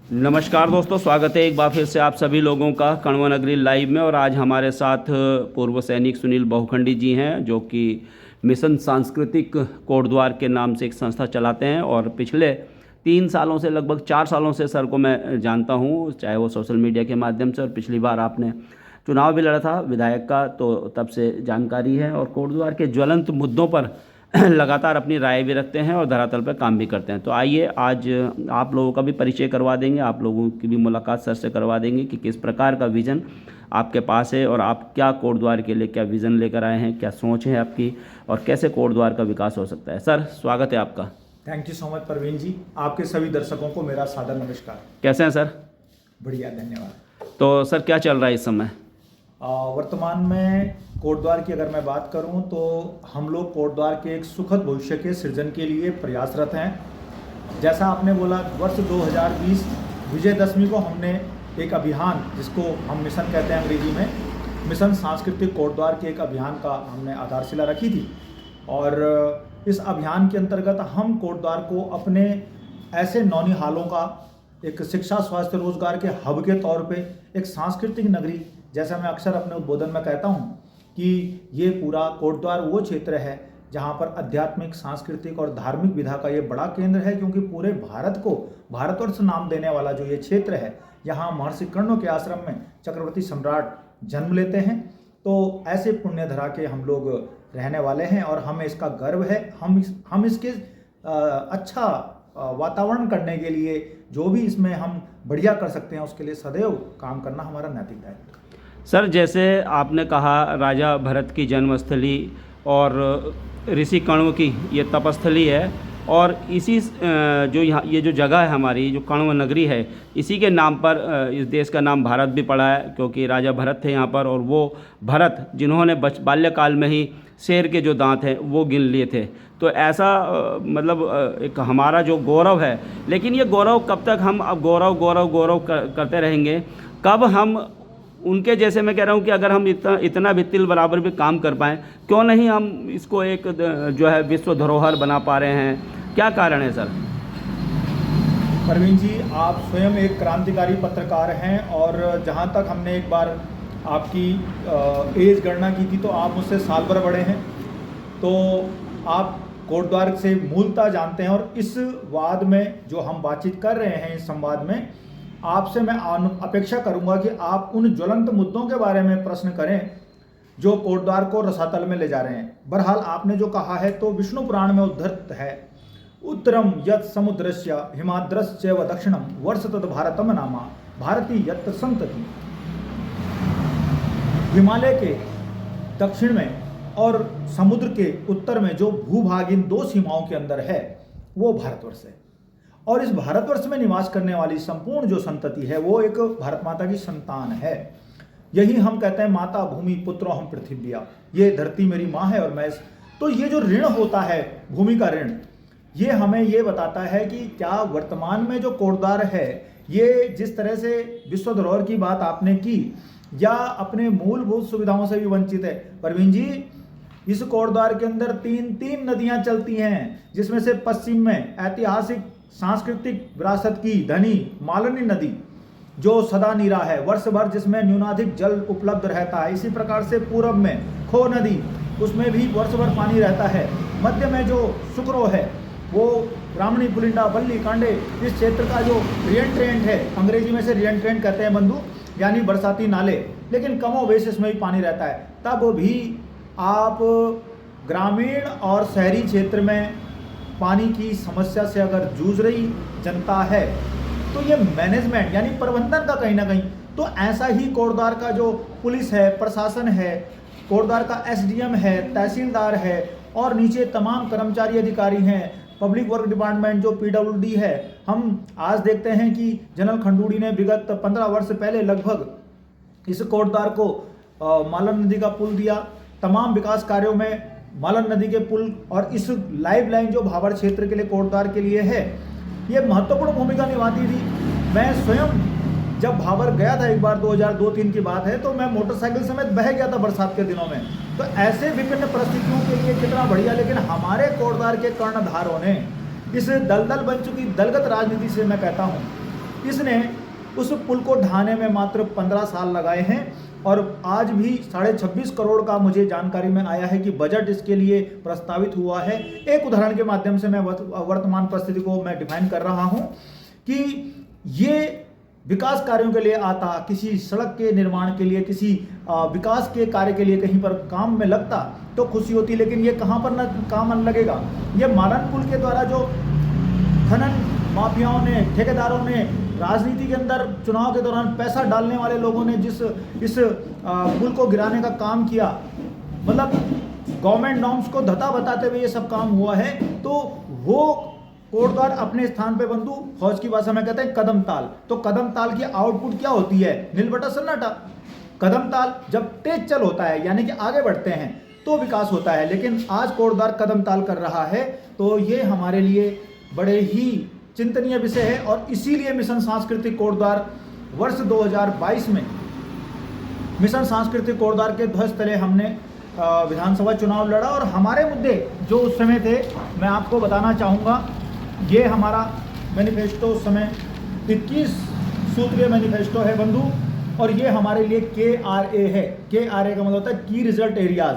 नमस्कार दोस्तों, स्वागत है एक बार फिर से आप सभी लोगों का कण्व नगरी लाइव में। और आज हमारे साथ पूर्व सैनिक सुनील बहुखंडी जी हैं, जो कि मिशन सांस्कृतिक कोटद्वार के नाम से एक संस्था चलाते हैं। और पिछले 3 सालों से, लगभग 4 सालों से सर को मैं जानता हूं, चाहे वो सोशल मीडिया के माध्यम से, और पिछली बार आपने चुनाव भी लड़ा था विधायक का, तो तब से जानकारी है। और कोटद्वार के ज्वलंत मुद्दों पर लगातार अपनी राय भी रखते हैं और धरातल पर काम भी करते हैं। तो आइए आज आप लोगों का भी परिचय करवा देंगे, आप लोगों की भी मुलाकात सर से करवा देंगे कि किस प्रकार का विज़न आपके पास है और आप क्या कोटद्वार के लिए क्या विज़न लेकर आए हैं, क्या सोच है आपकी, और कैसे कोटद्वार का विकास हो सकता है। सर, स्वागत है आपका। Thank you so much Praveen ji. आपके सभी दर्शकों को मेरा सादर नमस्कार। कैसे हैं सर? बढ़िया, धन्यवाद। तो सर, क्या चल रहा है इस समय? वर्तमान में कोटद्वार की अगर मैं बात करूं तो हम लोग कोटद्वार के एक सुखद भविष्य के सृजन के लिए प्रयासरत हैं। जैसा आपने बोला, वर्ष 2020 विजयदशमी को हमने एक अभियान, जिसको हम मिशन कहते हैं अंग्रेजी में, मिशन सांस्कृतिक कोटद्वार के एक अभियान का हमने आधारशिला रखी थी। और इस अभियान के अंतर्गत हम कोटद्वार को अपने ऐसे नौनिहालों का एक शिक्षा, स्वास्थ्य, रोजगार के हब के तौर पे एक सांस्कृतिक नगरी, जैसा मैं अक्सर अपने उद्बोधन में कहता हूँ कि ये पूरा कोटद्वार वो क्षेत्र है जहाँ पर आध्यात्मिक, सांस्कृतिक और धार्मिक विधा का ये बड़ा केंद्र है। क्योंकि पूरे भारत को भारतवर्ष नाम देने वाला जो ये क्षेत्र है, यहाँ महर्षि कर्ण के आश्रम में चक्रवर्ती सम्राट जन्म लेते हैं। तो ऐसे पुण्य धरा के हम लोग रहने वाले हैं और हमें इसका गर्व है। हम इसके अच्छा वातावरण करने के लिए जो भी इसमें हम बढ़िया कर सकते हैं, उसके लिए सदैव काम करना हमारा नैतिक दायित्व है। सर, जैसे आपने कहा राजा भरत की जन्मस्थली और ऋषि कण्व की ये तपस्थली है, और इसी जो यहाँ ये जो जगह है हमारी, जो कण्व नगरी है, इसी के नाम पर इस देश का नाम भारत भी पड़ा है, क्योंकि राजा भरत थे यहाँ पर। और वो भरत जिन्होंने बाल्यकाल में ही शेर के जो दांत हैं वो गिन लिए थे। तो ऐसा मतलब एक हमारा जो गौरव है, लेकिन ये गौरव कब तक हम अब गौरव गौरव गौरव करते रहेंगे? कब हम उनके जैसे, मैं कह रहा हूँ कि अगर हम इतना भी तिल बराबर भी काम कर पाएँ, क्यों नहीं हम इसको एक जो है विश्व धरोहर बना पा रहे हैं? क्या कारण है सर? प्रवीण जी, आप स्वयं एक क्रांतिकारी पत्रकार हैं, और जहाँ तक हमने एक बार आपकी एज गणना की थी तो आप मुझसे साल भर बड़े हैं। तो आप कोटद्वार से मूलतः जानते हैं। और इस वाद में जो हम बातचीत कर रहे हैं, इस संवाद में आपसे मैं अपेक्षा करूंगा कि आप उन ज्वलंत मुद्दों के बारे में प्रश्न करें जो कोटद्वार को रसातल में ले जा रहे हैं। बहरहाल आपने जो कहा है तो विष्णु पुराण में उद्धृत है, उत्तरम यत् समुद्रस्य हिमाद्रश्च व दक्षिणम वर्ष तद भारतम नामा भारती यत् संतति। हिमालय के दक्षिण में और समुद्र के उत्तर में जो भूभाग इन 2 सीमाओं के अंदर है, वो भारतवर्ष है। और इस भारतवर्ष में निवास करने वाली संपूर्ण जो संतति है, वो एक भारत माता की संतान है। यही हम कहते हैं, माता भूमि पुत्रो हम पृथिव्या, ये धरती मेरी माँ है और मैं तो ये जो ऋण होता है, भूमि का ऋण, ये हमें ये बताता है कि क्या वर्तमान में जो कोटद्वार है, ये जिस तरह से विश्व धरोहर की बात आपने की, या अपने मूलभूत सुविधाओं से भी वंचित है। प्रवीण जी, इस कोटद्वार के अंदर तीन नदियां चलती हैं, जिसमें से पश्चिम में ऐतिहासिक सांस्कृतिक विरासत की धनी मालिनी नदी जो सदा नीरा है, वर्ष भर जिसमें न्यूनाधिक जल उपलब्ध रहता है। इसी प्रकार से पूर्व में खो नदी, उसमें भी वर्ष भर पानी रहता है। मध्य में जो सुकरो है, वो ब्राह्मणी, पुलिंडा, बल्ली, कांडे, इस क्षेत्र का जो रिएंट्रेंट है, अंग्रेजी में से रिएंट्रेंट कहते हैं बंधु, यानी बरसाती नाले, लेकिन कमोबेश इसमें भी पानी रहता है। तब भी आप ग्रामीण और शहरी क्षेत्र में पानी की समस्या से अगर जूझ रही जनता है, तो ये मैनेजमेंट यानी प्रबंधन का कहीं ना कहीं, तो ऐसा ही कोटद्वार का जो पुलिस है, प्रशासन है, कोटद्वार का एसडीएम है, तहसीलदार है, और नीचे तमाम कर्मचारी अधिकारी हैं, पब्लिक वर्क डिपार्टमेंट जो पीडब्ल्यूडी है। हम आज देखते हैं कि जनरल खंडूड़ी ने विगत 15 वर्ष पहले लगभग इस कोटद्वार को मालन नदी का पुल दिया। तमाम विकास कार्यों में मालन नदी के पुल और इस लाइफ लाइन जो भाबर क्षेत्र के लिए, कोटद्वार के लिए है, ये महत्वपूर्ण भूमिका निभाती थी। मैं स्वयं जब भाबर गया था एक बार, 2002-3 की बात है, तो मैं मोटरसाइकिल समेत बह गया था बरसात के दिनों में। तो ऐसे विभिन्न परिस्थितियों के लिए कितना बढ़िया। लेकिन हमारे कोटद्वार के कर्णधारों ने इस दलदल बन चुकी दलगत राजनीति से, मैं कहता हूँ इसने उस पुल को ढहाने में मात्र 15 साल लगाए हैं और आज भी 26.5 करोड़ का मुझे जानकारी में आया है कि बजट इसके लिए प्रस्तावित हुआ है। एक उदाहरण के माध्यम से मैं वर्तमान परिस्थिति को मैं डिफाइन कर रहा हूं कि ये विकास कार्यों के लिए आता, किसी सड़क के निर्माण के लिए, किसी विकास के कार्य के लिए कहीं पर काम में लगता तो खुशी होती, लेकिन ये कहाँ पर काम लगेगा। ये मालन पुल के द्वारा जो खनन माफियाओं ने, ठेकेदारों ने, राजनीति के अंदर चुनाव के दौरान पैसा डालने वाले लोगों ने जिस इस पुल को गिराने का काम किया, मतलब गवर्नमेंट नॉर्म्स को धता बताते हुए ये सब काम हुआ है, तो वो कोटद्वार अपने स्थान पे बंधु, फौज की भाषा में कहते हैं कदम ताल। तो कदम ताल की आउटपुट क्या होती है? नील बटा सन्नाटा। कदम ताल जब तेज चल होता है यानी कि आगे बढ़ते हैं तो विकास होता है, लेकिन आज कोटद्वार कदम ताल कर रहा है, तो ये हमारे लिए बड़े ही चिंतनीय विषय है। और इसीलिए मिशन सांस्कृतिक कोटद्वार वर्ष 2022 में मिशन सांस्कृतिक कोटद्वार के ध्वज तले हमने विधानसभा चुनाव लड़ा और हमारे मुद्दे जो उस समय थे मैं आपको बताना चाहूँगा। ये हमारा मैनिफेस्टो उस समय 21 सूत्रीय मैनिफेस्टो है बंधु, और ये हमारे लिए KRA है। KRA का मतलब होता है की रिजल्ट एरियाज,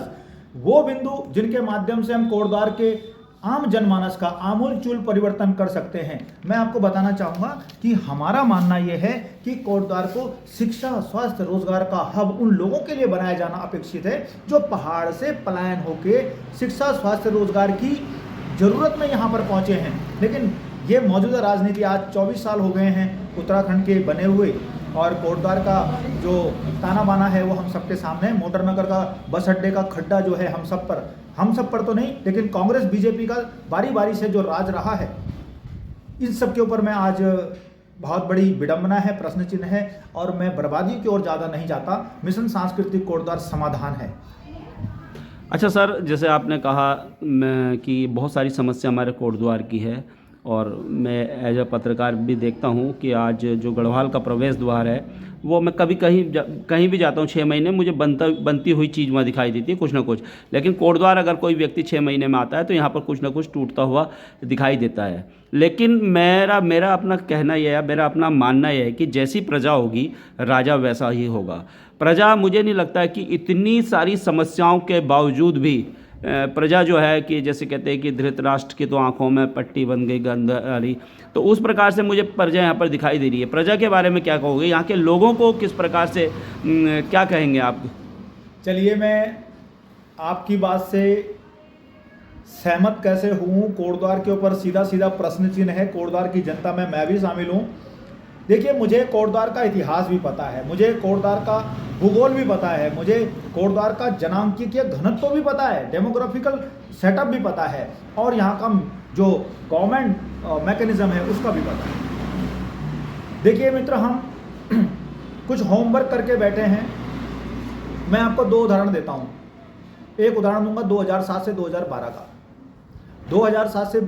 वो बिंदु जिनके माध्यम से हम कोटद्वार के आम जनमानस का आमूलचूल परिवर्तन कर सकते हैं। मैं आपको बताना चाहूँगा कि हमारा मानना यह है कि कोटद्वार को शिक्षा, स्वास्थ्य, रोजगार का हब उन लोगों के लिए बनाया जाना अपेक्षित है जो पहाड़ से पलायन होके शिक्षा, स्वास्थ्य, रोजगार की जरूरत में यहाँ पर पहुँचे हैं। लेकिन ये मौजूदा राजनीति आज 24 साल हो गए हैं उत्तराखंड के बने हुए, और कोटद्वार का जो ताना बाना है वो हम सबके सामने। मोटर नगर का बस अड्डे का खड्डा जो है हम सब पर तो नहीं, लेकिन कांग्रेस बीजेपी का बारी बारी से जो राज रहा है, इन सब के ऊपर मैं आज बहुत बड़ी विडंबना है, प्रश्न चिन्ह है, और मैं बर्बादी की ओर ज़्यादा नहीं जाता। मिशन सांस्कृतिक कोटद्वार समाधान है। अच्छा सर, जैसे आपने कहा कि बहुत सारी समस्या हमारे कोटद्वार की है, और मैं एज अ पत्रकार भी देखता हूँ कि आज जो गढ़वाल का प्रवेश द्वार है वो मैं कभी कहीं भी जाता हूँ 6 महीने मुझे बनती हुई चीज़ वहाँ दिखाई देती है कुछ ना कुछ, लेकिन कोटद्वार अगर कोई व्यक्ति 6 महीने में आता है तो यहाँ पर कुछ ना कुछ टूटता हुआ दिखाई देता है। लेकिन मेरा अपना कहना यह है, मेरा अपना मानना यह है कि जैसी प्रजा होगी राजा वैसा ही होगा। प्रजा, मुझे नहीं लगता है कि इतनी सारी समस्याओं के बावजूद भी प्रजा जो है कि जैसे कहते हैं कि धृतराष्ट्र की तो आंखों में पट्टी बन गई गंधारी, तो उस प्रकार से मुझे प्रजा यहाँ पर दिखाई दे रही है। प्रजा के बारे में क्या कहोगे? यहाँ के लोगों को किस प्रकार से क्या कहेंगे आप? चलिए, मैं आपकी बात से सहमत कैसे हूँ। कोटद्वार के ऊपर सीधा सीधा प्रश्न चिन्ह है। कोटद्वार की जनता में मैं भी शामिल हूँ। देखिए, मुझे कोटद्वार का इतिहास भी पता है, मुझे कोटद्वार का भूगोल भी पता है, मुझे कोटद्वार का जनांकीय घनत्व भी पता है, डेमोग्राफिकल सेटअप भी पता है, और यहाँ का जो गवर्नमेंट मैकेनिज्म है उसका भी पता है। देखिए मित्र, हम कुछ होमवर्क करके बैठे हैं। मैं आपको 2 उदाहरण देता हूँ। एक उदाहरण दूंगा 2007 से 2012 का। 2007 से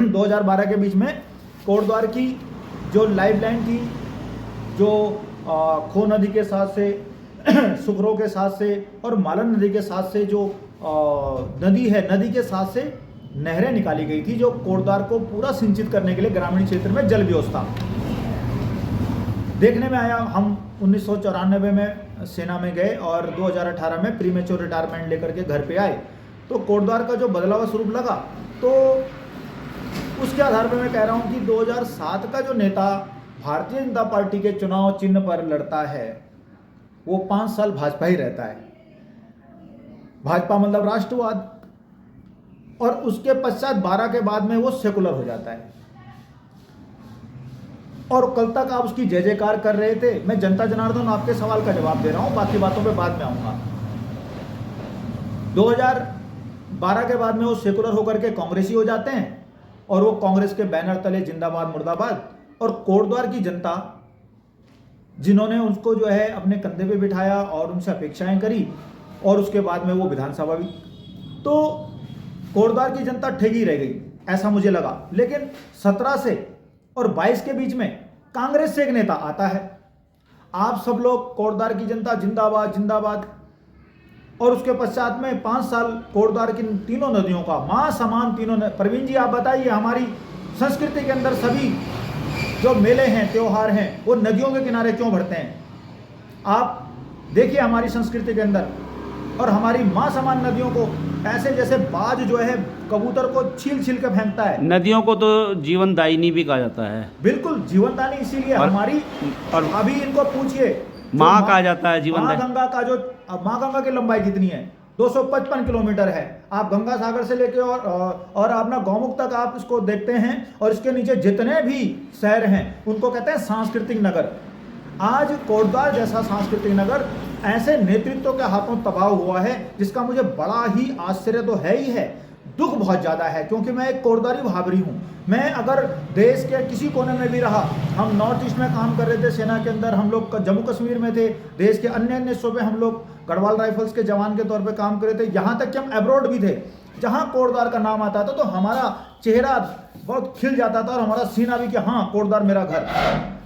2012 के बीच में कोटद्वार की जो लाइफलाइन थी, जो खो नदी के साथ से, सुखरो के साथ से और मालन नदी के साथ से जो नदी है, नदी के साथ से नहरें निकाली गई थी जो कोटद्वार को पूरा सिंचित करने के लिए ग्रामीण क्षेत्र में जल व्यवस्था देखने में आया। हम 1994 में सेना में गए और 2018 में प्रीमेच्योर रिटायरमेंट लेकर के घर पे आए, तो कोटद्वार का जो बदलाव स्वरूप लगा, तो उसके आधार पर मैं कह रहा हूं कि 2007 का जो नेता भारतीय जनता पार्टी के चुनाव चिन्ह पर लड़ता है वो 5 साल भाजपा ही रहता है। भाजपा मतलब राष्ट्रवाद, और उसके पश्चात 12 के बाद में वो सेकुलर हो जाता है। और कल तक आप उसकी जय जयकार कर रहे थे। मैं जनता जनार्दन आपके सवाल का जवाब दे रहा हूं, बाकी बातों पे बाद में आऊंगा। 2012 के बाद में वो सेकुलर होकर के कांग्रेसी हो जाते हैं और वो कांग्रेस के बैनर तले जिंदाबाद मुर्दाबाद। और कोटद्वार की जनता जिन्होंने उसको जो है अपने कंधे पे बिठाया और उनसे अपेक्षाएं करी, और उसके बाद में वो विधानसभा भी, तो कोटद्वार की जनता ठगी रह गई, ऐसा मुझे लगा। लेकिन 17 से और 22 के बीच में कांग्रेस से एक नेता आता है। आप सब लोग कोटद्वार की जनता जिंदाबाद जिंदाबाद, और उसके पश्चात में 5 साल कोटद्वार की तीनों नदियों का मां समान तीनों प्रवीण जी आप बताइए, हमारी संस्कृति के अंदर सभी जो मेले हैं, त्योहार हैं, वो नदियों के किनारे क्यों भरते हैं? आप देखिए हमारी संस्कृति के अंदर, और हमारी माँ समान नदियों को ऐसे जैसे बाज जो है कबूतर को छील छील के फेंकता है। नदियों को तो जीवनदायिनी भी कहा जाता है। बिल्कुल जीवनदानी, इसीलिए और- हमारी, और अभी इनको पूछिए, जो माँ कहा जाता है जीवनदायी। माँ गंगा का जो, अब माँ गंगा की लंबाई कितनी है? 255 किलोमीटर है। आप गंगा सागर से लेके और अपना गौमुख तक आप इसको देखते हैं, और इसके नीचे जितने भी शहर हैं उनको कहते हैं सांस्कृतिक नगर। आज कोटद्वार जैसा सांस्कृतिक नगर ऐसे नेतृत्व के हाथों तबाह हुआ है, जिसका मुझे बड़ा ही आश्चर्य तो है ही है, दुख बहुत ज़्यादा है, क्योंकि मैं एक कोटद्वारी भाबरी हूँ। मैं अगर देश के किसी कोने में भी रहा, हम नॉर्थ ईस्ट में काम कर रहे थे सेना के अंदर, हम लोग जम्मू कश्मीर में थे, देश के अन्य अन्य हिस्सों में हम लोग गढ़वाल राइफल्स के जवान के तौर पे काम कर रहे थे, यहाँ तक कि हम अब्रॉड भी थे। जहाँ कोटद्वार का नाम आता था तो हमारा चेहरा बहुत खिल जाता था, और हमारा सीना भी कि हाँ कोटद्वार मेरा घर।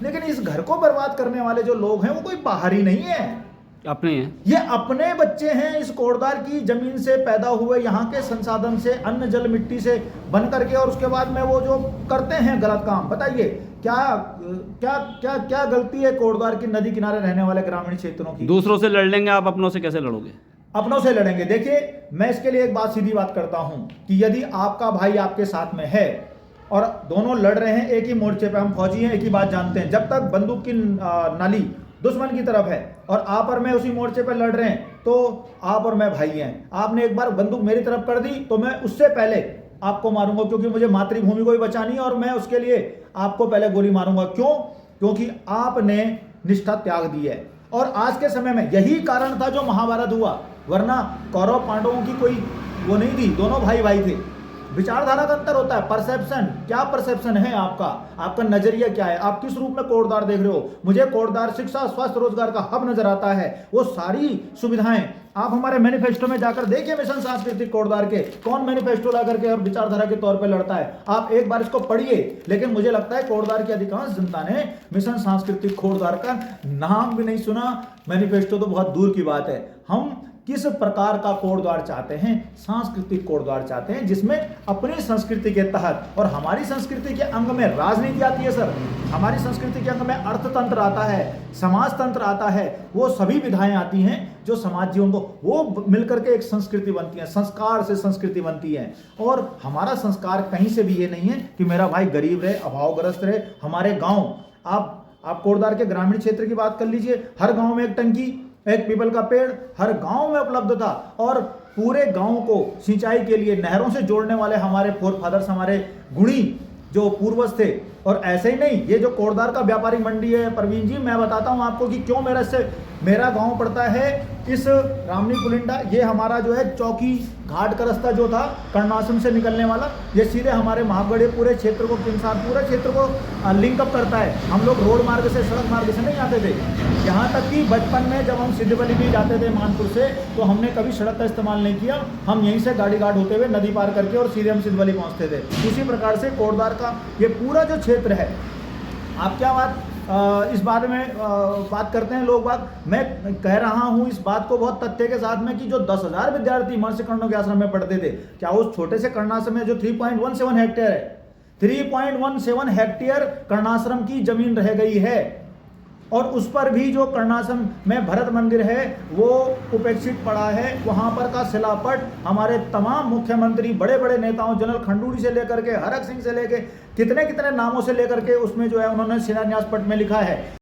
लेकिन इस घर को बर्बाद करने वाले जो लोग हैं वो कोई बाहरी नहीं है, अपने हैं। ये अपने बच्चे हैं। इस कोटद्वार की जमीन से पैदा हुए, यहाँ के संसाधन से, अन्न जल मिट्टी से बन करके, और उसके बाद में वो जो करते हैं गलत काम। बताइए क्या क्या क्या क्या गलती है कोटद्वार की नदी किनारे रहने वाले ग्रामीण क्षेत्रों की? दूसरों से लड़ लेंगे, आप अपनों से कैसे लड़ोगे? अपनों से लड़ेंगे। देखिए मैं इसके लिए एक बात, सीधी बात करता हूं कि यदि आपका भाई आपके साथ में है और दोनों लड़ रहे हैं एक ही मोर्चे पे, हम फौजी हैं, एक ही बात जानते हैं, जब तक बंदूक की नाली दुश्मन की तरफ है और आप और मैं उसी मोर्चे पर लड़ रहे हैं, तो आप और मैं भाई हैं। आपने एक बार बंदूक मेरी तरफ कर दी तो मैं उससे पहले आपको मारूंगा, क्योंकि मुझे मातृभूमि को ही बचानी है, और मैं उसके लिए आपको पहले गोली मारूंगा। क्यों? क्योंकि आपने निष्ठा त्याग दी है। और आज के समय में यही कारण था जो महाभारत हुआ, वरना कौरव पांडवों की कोई वो नहीं थी, दोनों भाई भाई थे। विचारधारा का अंतर होता है, परसेप्शन। क्या परसेप्शन है आपका, आपका नजरिया क्या है, आप किस रूप में कोटद्वार देख रहे हो? मुझे कोटद्वार शिक्षा, स्वास्थ्य, रोजगार का हब नजर आता है। वो सारी सुविधाएं आप हमारे मैनिफेस्टो में जाकर देखिए, मिशन सांस्कृतिक कोटद्वार के कौन मैनिफेस्टो ला करके और विचारधारा के तौर पे लड़ता है, आप एक बार इसको पढ़िए। लेकिन मुझे लगता है कोटद्वार की अधिकांश जनता ने मिशन सांस्कृतिक कोटद्वार का नाम भी नहीं सुना, मैनिफेस्टो तो बहुत दूर की बात है। हम किस प्रकार का कोटद्वार चाहते हैं? सांस्कृतिक कोटद्वार चाहते हैं, जिसमें अपनी संस्कृति के तहत, और हमारी संस्कृति के अंग में राजनीति आती है सर, हमारी संस्कृति के अंग में अर्थतंत्र आता है, समाज तंत्र आता है, वो सभी विधाएं आती हैं जो समाज जीवन को, वो मिलकर के एक संस्कृति बनती है, संस्कार से संस्कृति बनती है। और हमारा संस्कार कहीं से भी ये नहीं है कि मेरा भाई गरीब रहे, अभावग्रस्त रहे। हमारे गाँव, आप कोटद्वार के ग्रामीण क्षेत्र की बात कर लीजिए, हर गाँव में एक टंकी, एक पीपल का पेड़ हर गांव में उपलब्ध था, और पूरे गांव को सिंचाई के लिए नहरों से जोड़ने वाले हमारे फोरफादर्स, हमारे गुणी जो पूर्वज थे। और ऐसे ही नहीं, ये जो कोटद्वार का व्यापारी मंडी है प्रवीण जी, मैं बताता हूं आपको कि क्यों मेरा गांव पड़ता है इस रामनी पुलिंडा। ये हमारा जो है चौकी घाट का रास्ता जो था कर्णाश्रम से निकलने वाला, ये सीधे हमारे महागढ़ पूरे क्षेत्र को, किमसार पूरे क्षेत्र को लिंकअप करता है। हम लोग रोड मार्ग से, सड़क मार्ग से नहीं आते थे। यहाँ तक कि बचपन में जब हम सिद्धबली भी जाते थे मानपुर से, तो हमने कभी सड़क का इस्तेमाल नहीं किया, हम यहीं से गाड़ी घाट होते हुए नदी पार करके और सीधे हम सिद्धबली पहुँचते थे। उसी प्रकार से कोटद्वार का ये पूरा जो क्षेत्र है, आप क्या बात इस बारे में बात करते हैं लोग बात, मैं कह रहा हूं इस बात को बहुत तथ्य के साथ में कि जो 10,000 विद्यार्थी महर्षि कर्णों के आश्रम में पढ़ते थे, क्या उस छोटे से कर्णाश्रम में जो 3.17 हेक्टेयर है, 3.17 हेक्टेयर कर्णाश्रम की जमीन रह गई है, और उस पर भी जो कर्णाश्रम में भरत मंदिर है वो उपेक्षित पड़ा है। वहां पर का शिलापट हमारे तमाम मुख्यमंत्री, बड़े बड़े नेताओं, जनरल खंडूड़ी से लेकर के हरक सिंह से लेकर कितने कितने नामों से लेकर के उसमें जो है उन्होंने शिलान्यास पट में लिखा है।